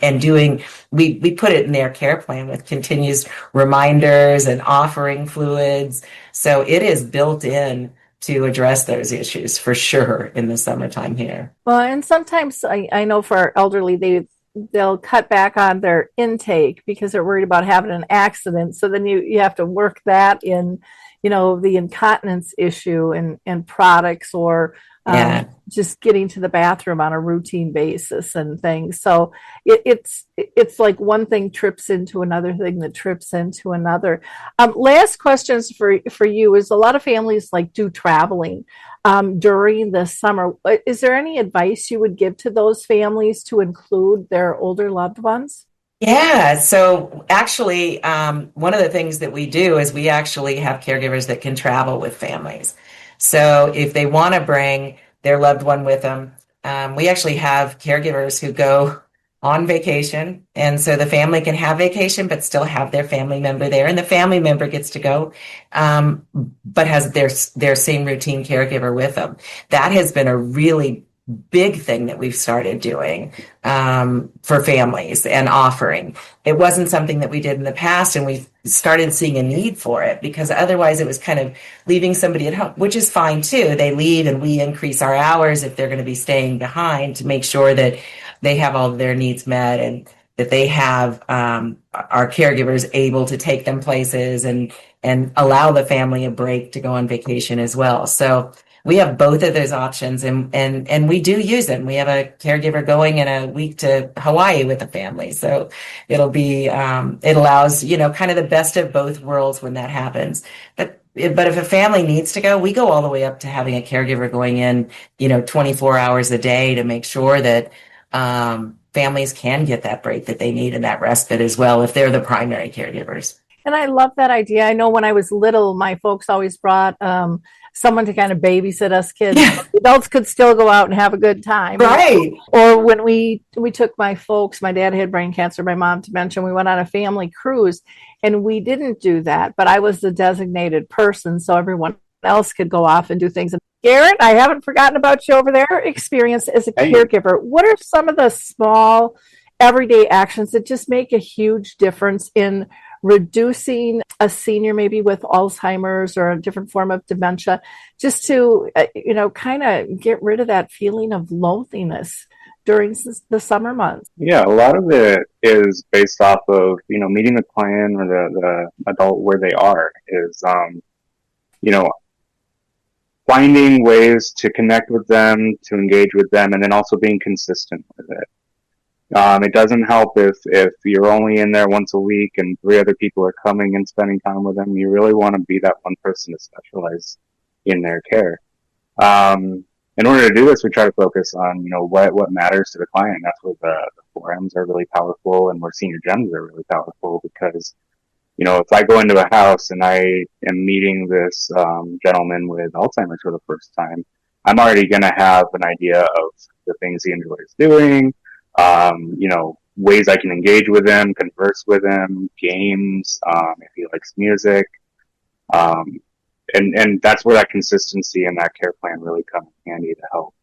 we put it in their care plan with continuous reminders and offering fluids. So it is built in to address those issues for sure in the summertime here. Well, and sometimes I know for our elderly, they'll cut back on their intake because they're worried about having an accident. So then you have to work that in, the incontinence issue and products, or just getting to the bathroom on a routine basis and things. So it's like one thing trips into another thing that trips into another. Last questions for you is, a lot of families do traveling during the summer. Is there any advice you would give to those families to include their older loved ones? Yeah, so actually, one of the things that we do is we actually have caregivers that can travel with families. So if they want to bring their loved one with them, we actually have caregivers who go on vacation. And so the family can have vacation, but still have their family member there. And the family member gets to go, but has their same routine caregiver with them. That has been a really big thing that we've started doing for families and offering. It wasn't something that we did in the past, and we started seeing a need for it, because otherwise it was kind of leaving somebody at home, which is fine too. They leave and we increase our hours if they're going to be staying behind to make sure that they have all of their needs met, and that they have our caregivers able to take them places and allow the family a break to go on vacation as well. So we have both of those options, and we do use them. We have a caregiver going in a week to Hawaii with the family. So it'll be, it allows, kind of the best of both worlds when that happens. But if a family needs to go, we go all the way up to having a caregiver going in, 24 hours a day to make sure that families can get that break that they need and that respite as well, if they're the primary caregivers. And I love that idea. I know when I was little, my folks always brought someone to kind of babysit us kids. Yeah. Adults could still go out and have a good time. Right. Or when we took my folks, my dad had brain cancer, my mom dementia, we went on a family cruise, and we didn't do that, but I was the designated person, so everyone else could go off and do things. And Garret, I haven't forgotten about you over there. Experience as a caregiver. What are some of the small everyday actions that just make a huge difference in reducing a senior maybe with Alzheimer's or a different form of dementia, just to, kind of get rid of that feeling of loneliness during the summer months? Yeah, a lot of it is based off of, meeting the client or the adult where they are, is, finding ways to connect with them, to engage with them, and then also being consistent with it. It doesn't help if you're only in there once a week and 3 other people are coming and spending time with them. You really want to be that one person to specialize in their care. In order to do this, we try to focus on, what matters to the client. That's where the 4Ms are really powerful, and where senior gems are really powerful, because, if I go into a house and I am meeting this gentleman with Alzheimer's for the first time, I'm already going to have an idea of the things he enjoys doing, ways I can engage with him, converse with him, games, if he likes music. And that's where that consistency and that care plan really come in handy to help,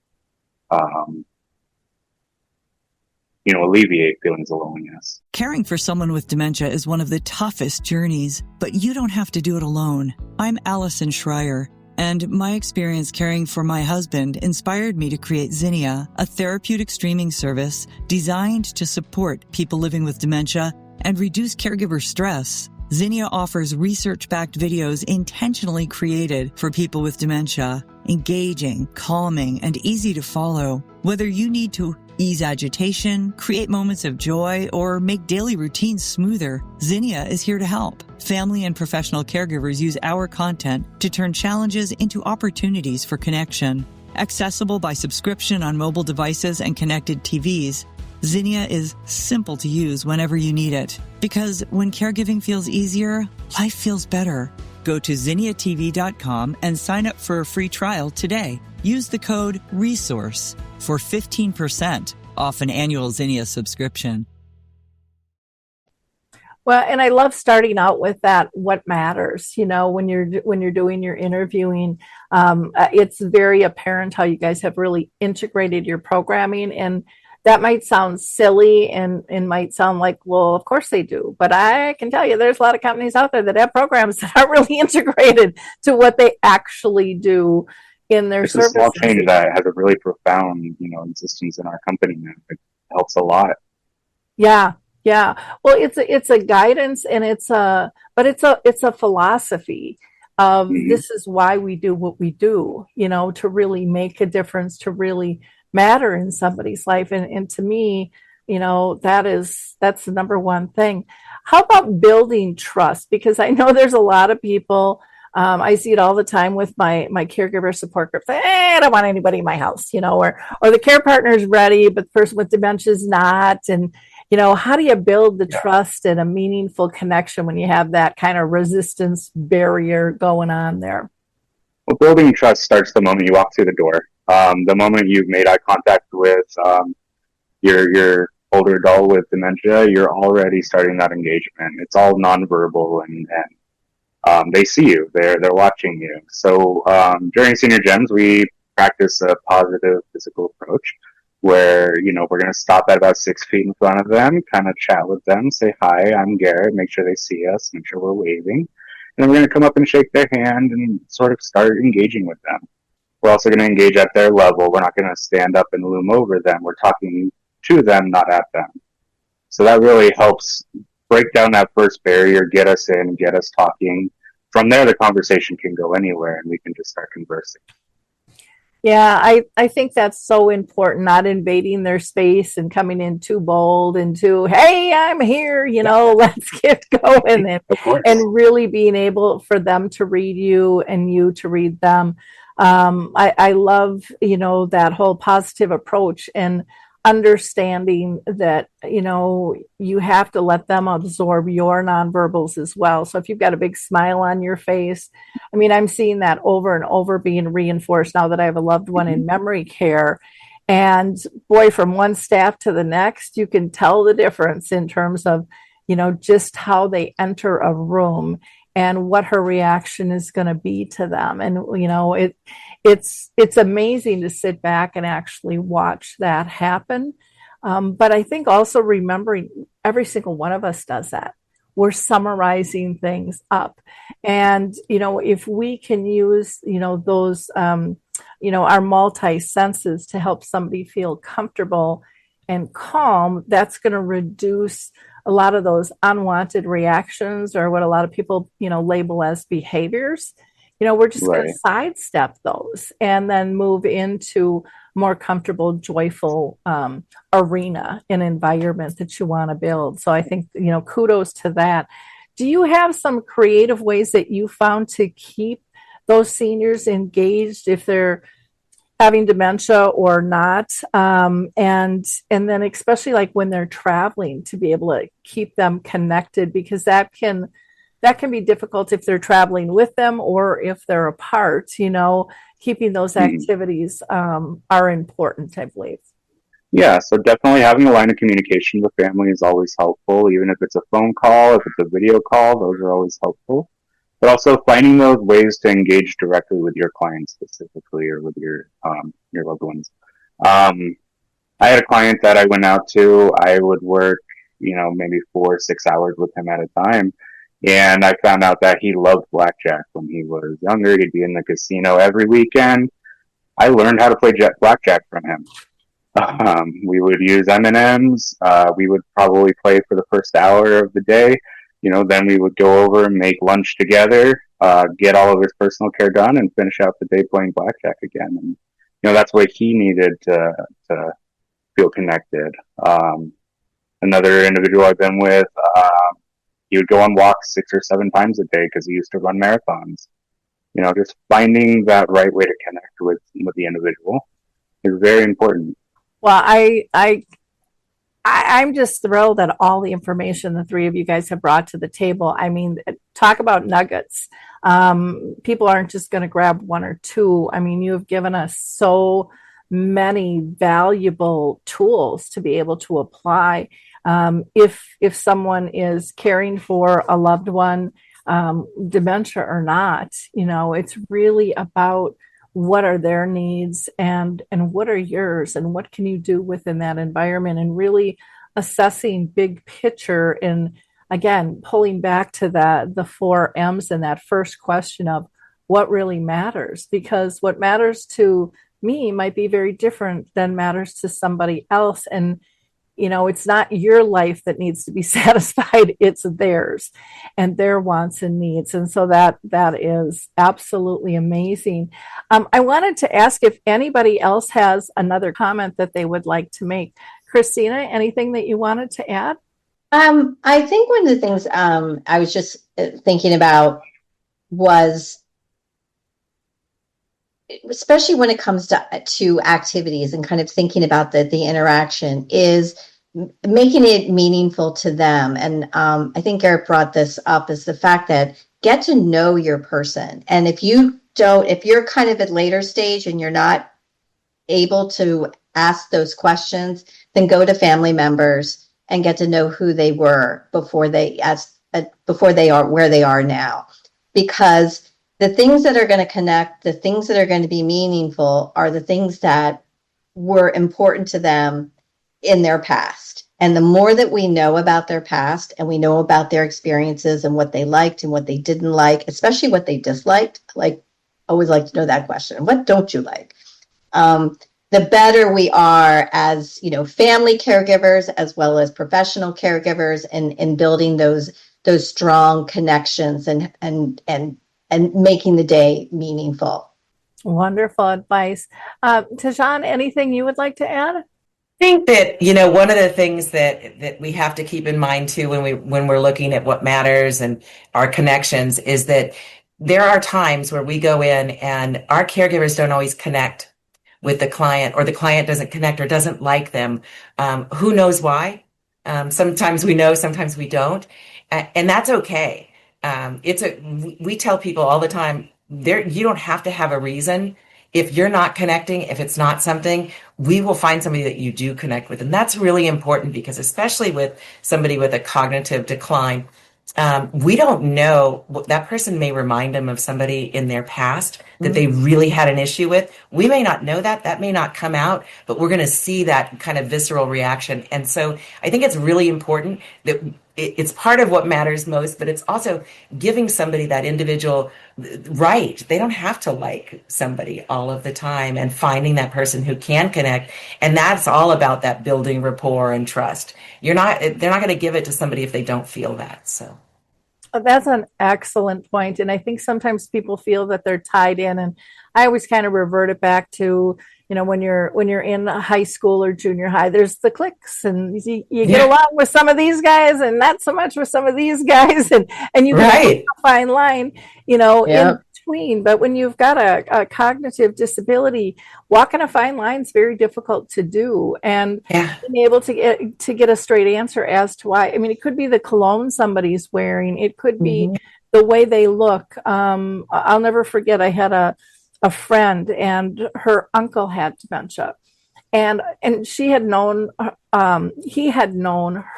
alleviate feelings of loneliness. Caring for someone with dementia is one of the toughest journeys, but you don't have to do it alone. I'm Allison Schreier, and my experience caring for my husband inspired me to create Zinnia, a therapeutic streaming service designed to support people living with dementia and reduce caregiver stress. Zinnia offers research-backed videos intentionally created for people with dementia, engaging, calming, and easy to follow. Whether you need to ease agitation, create moments of joy, or make daily routines smoother, Zinnia is here to help. Family and professional caregivers use our content to turn challenges into opportunities for connection. Accessible by subscription on mobile devices and connected TVs, Zinnia is simple to use whenever you need it. Because when caregiving feels easier, life feels better. Go to zinniatv.com and sign up for a free trial today. Use the code RESOURCE for 15% off an annual Zinnia subscription. Well, and I love starting out with that. What matters, when you're doing your interviewing, it's very apparent how you guys have really integrated your programming, and that might sound silly and might sound like, well, of course they do, but I can tell you, there's a lot of companies out there that have programs that are really integrated to what they actually do in their It's services. a small change that has a really profound, existence in our company now. It helps a lot. Yeah. Yeah. Well, it's a guidance, and it's a philosophy of this is why we do what we do, to really make a difference, to really matter in somebody's life. And to me, that's the number one thing. How about building trust? Because I know there's a lot of people, I see it all the time with my caregiver support group. I don't want anybody in my house, or the care partner is ready, but the person with dementia is not. And how do you build the trust and a meaningful connection when you have that kind of resistance barrier going on there? Well, building trust starts the moment you walk through the door. The moment you've made eye contact with your older adult with dementia, you're already starting that engagement. It's all nonverbal, and they see you. They're watching you. So during Senior Gems, we practice a positive physical approach, where, we're going to stop at about 6 feet in front of them, kind of chat with them, say, hi, I'm Garret, make sure they see us, make sure we're waving. And then we're going to come up and shake their hand and sort of start engaging with them. We're also going to engage at their level. We're not going to stand up and loom over them. We're talking to them, not at them. So that really helps break down that first barrier, get us in, get us talking. From there, the conversation can go anywhere, and we can just start conversing. Yeah, I think that's so important, not invading their space and coming in too bold and too, hey, I'm here, let's get going, and really being able for them to read you and you to read them. I love, that whole positive approach, and understanding that, you have to let them absorb your nonverbals as well. So if you've got a big smile on your face, I'm seeing that over and over being reinforced now that I have a loved one in memory care. And boy, from one staff to the next, you can tell the difference in terms of, just how they enter a room and what her reaction is going to be to them. And, it's amazing to sit back and actually watch that happen. But I think also remembering every single one of us does that. We're summarizing things up. And, if we can use, those, our multi-senses to help somebody feel comfortable and calm, that's going to reduce a lot of those unwanted reactions, or what a lot of people, label as behaviors. We're just going to sidestep those and then move into more comfortable, joyful arena and environment that you want to build. So I think, kudos to that. Do you have some creative ways that you found to keep those seniors engaged if they're having dementia or not? And then especially like when they're traveling, to be able to keep them connected, because that can be difficult if they're traveling with them or if they're apart, keeping those activities are important, I believe. Yeah, so definitely having a line of communication with family is always helpful, even if it's a phone call, if it's a video call, those are always helpful. But also finding those ways to engage directly with your clients specifically, or with your loved ones. I had a client that I went out to. I would work, maybe 4 or 6 hours with him at a time. And I found out that he loved blackjack when he was younger. He'd be in the casino every weekend. I learned how to play blackjack from him. We would use M&Ms. We would probably play for the first hour of the day. Then we would go over and make lunch together, get all of his personal care done, and finish out the day playing blackjack again. And, that's what he needed to feel connected. Another individual I've been with, he would go on walks 6 or 7 times a day because he used to run marathons. Just finding that right way to connect with the individual is very important. Well, I'm just thrilled at all the information the three of you guys have brought to the table. Talk about nuggets. People aren't just going to grab one or two. You have given us so many valuable tools to be able to apply. If someone is caring for a loved one, dementia or not, it's really about what are their needs and what are yours and what can you do within that environment, and really assessing big picture, and again pulling back to the 4 M's and that first question of what really matters, because what matters to me might be very different than matters to somebody else. And it's not your life that needs to be satisfied, it's theirs and their wants and needs. And so that is absolutely amazing. I wanted to ask if anybody else has another comment that they would like to make. Christina, anything that you wanted to add? I think one of the things I was just thinking about was, especially when it comes to activities and kind of thinking about the interaction, is making it meaningful to them. And I think Garret brought this up, is the fact that get to know your person. And if you're kind of at later stage and you're not able to ask those questions, then go to family members and get to know who they were before they are where they are now. Because the things that are going to connect, the things that are going to be meaningful, are the things that were important to them in their past. And the more that we know about their past and we know about their experiences and what they liked and what they didn't like, especially what they disliked, like always like to know that question. What don't you like? The better we are as, family caregivers as well as professional caregivers, in building those strong connections and making the day meaningful. Wonderful advice. Tehjan, anything you would like to add? I think that, one of the things that we have to keep in mind too when we're looking at what matters and our connections is that there are times where we go in and our caregivers don't always connect with the client, or the client doesn't connect or doesn't like them. Who knows why? Sometimes we know, sometimes we don't. And that's okay. We tell people all the time, you don't have to have a reason. If you're not connecting, if it's not something, we will find somebody that you do connect with. And that's really important, because especially with somebody with a cognitive decline, we don't know, that person may remind them of somebody in their past that they really had an issue with. We may not know that may not come out, but we're going to see that kind of visceral reaction. And so I think it's really important that it's part of what matters most, but it's also giving somebody that individual right. They don't have to like somebody all of the time, and finding that person who can connect. And that's all about that building rapport and trust. They're not going to give it to somebody if they don't feel that. So that's an excellent point. And I think sometimes people feel that they're tied in, and I always kind of revert it back to, when you're in high school or junior high, there's the cliques, and you get along with some of these guys and not so much with some of these guys, and you can walk a fine line, in between. But when you've got a cognitive disability, walking a fine line is very difficult to do, and being able to get a straight answer as to why. I mean, it could be the cologne somebody's wearing, it could be the way they look. I'll never forget, I had a friend, and her uncle had dementia, and he had known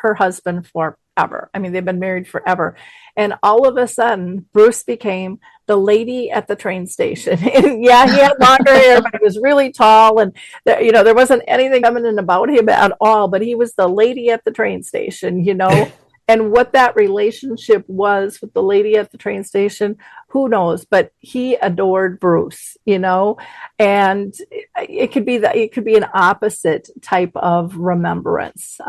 her husband forever. I mean, they've been married forever. And all of a sudden, Bruce became the lady at the train station. And he had longer hair, but he was really tall, and there wasn't anything feminine about him at all, but he was the lady at the train station, And what that relationship was with the lady at the train station, who knows? But he adored Bruce, and it could be an opposite type of remembrance,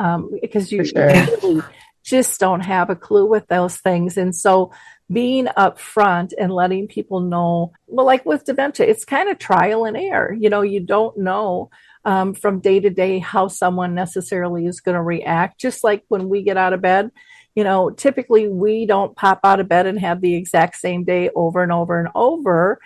because you really just don't have a clue with those things. And so being upfront and letting people know, well, like with dementia, it's kind of trial and error. You don't know from day to day how someone necessarily is going to react. Just like when we get out of bed, typically we don't pop out of bed and have the exact same day over and over and over.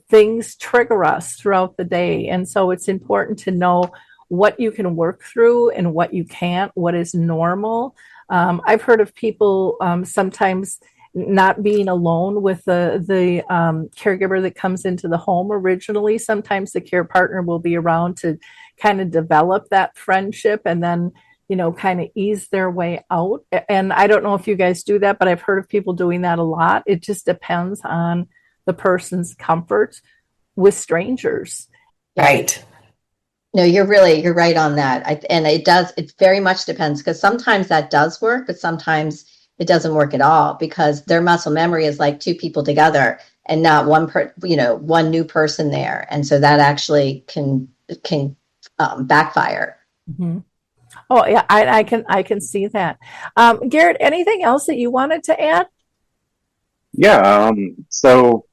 Things trigger us throughout the day. And so it's important to know what you can work through and what you can't, what is normal. I've heard of people sometimes not being alone with the caregiver that comes into the home originally. Sometimes the care partner will be around to kind of develop that friendship and then, kind of ease their way out. And I don't know if you guys do that, but I've heard of people doing that a lot. It just depends on the person's comfort with strangers. Right. No, you're right on that. And it very much depends, because sometimes that does work, but sometimes it doesn't work at all, because their muscle memory is like two people together and not one new person there. And so that actually can backfire. Mm-hmm. Oh yeah, I can see that. Garret, anything else that you wanted to add? Yeah. So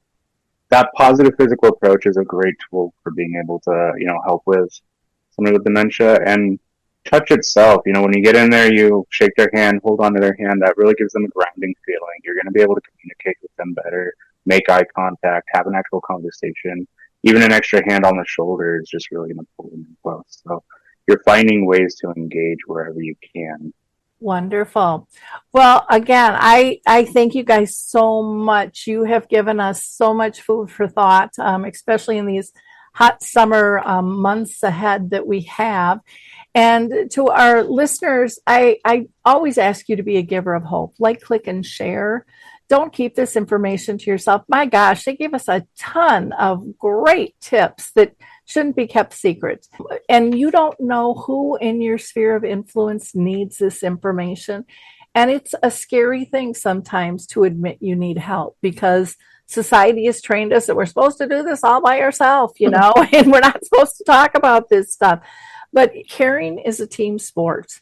that positive physical approach is a great tool for being able to, help with somebody with dementia. And touch itself, when you get in there, you shake their hand, hold on to their hand, that really gives them a grounding feeling. You're going to be able to communicate with them better, make eye contact, have an actual conversation. Even an extra hand on the shoulder is just really going to pull them in close. So you're finding ways to engage wherever you can. Wonderful. Well, again, I thank you guys so much. You have given us so much food for thought, especially in these hot summer months ahead that we have. And to our listeners, I always ask you to be a giver of hope. Like, click, and share. Don't keep this information to yourself. My gosh, they gave us a ton of great tips that shouldn't be kept secret. And you don't know who in your sphere of influence needs this information. And it's a scary thing sometimes to admit you need help, because society has trained us that we're supposed to do this all by ourselves, and we're not supposed to talk about this stuff. But caring is a team sport.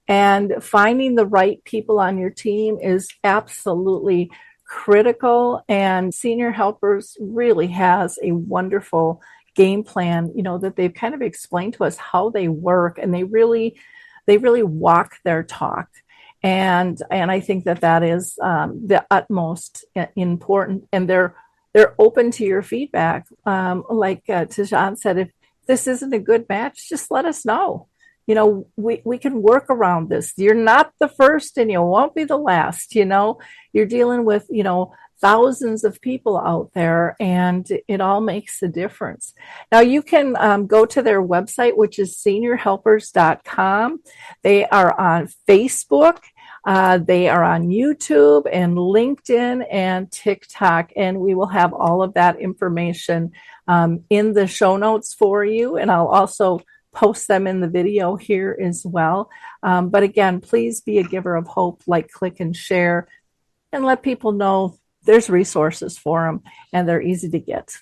And finding the right people on your team is absolutely critical. And Senior Helpers really has a wonderful game plan, that they've kind of explained to us how they work, and they really walk their talk. And I think that is the utmost important. And they're open to your feedback. Like Tehjan said, if this isn't a good match, just let us know. We can work around this. You're not the first and you won't be the last. You're dealing with, thousands of people out there, and it all makes a difference. Now you can go to their website, which is seniorhelpers.com. They are on Facebook. They are on YouTube and LinkedIn and TikTok, and we will have all of that information in the show notes for you. And I'll also post them in the video here as well. But again, please be a giver of hope, like, click, and share, and let people know there's resources for them and they're easy to get.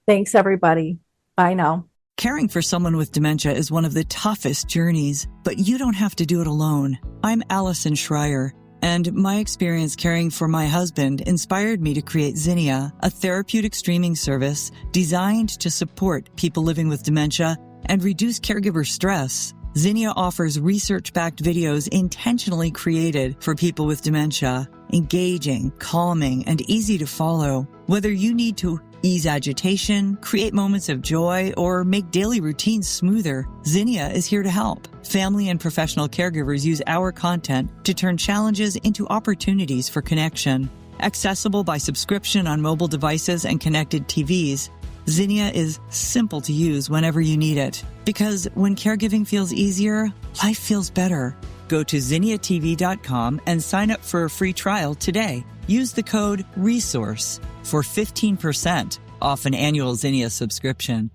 Thanks, everybody. Bye now. Caring for someone with dementia is one of the toughest journeys, but you don't have to do it alone. I'm Allison Schreier, and my experience caring for my husband inspired me to create Zinnia, a therapeutic streaming service designed to support people living with dementia and reduce caregiver stress. Zinnia offers research-backed videos intentionally created for people with dementia, engaging, calming, and easy to follow. Whether you need to ease agitation, create moments of joy, or make daily routines smoother, Zinnia is here to help. Family and professional caregivers use our content to turn challenges into opportunities for connection. Accessible by subscription on mobile devices and connected TVs, Zinnia is simple to use whenever you need it. Because when caregiving feels easier, life feels better. Go to zinniatv.com and sign up for a free trial today. Use the code RESOURCE for 15% off an annual Zinnia subscription.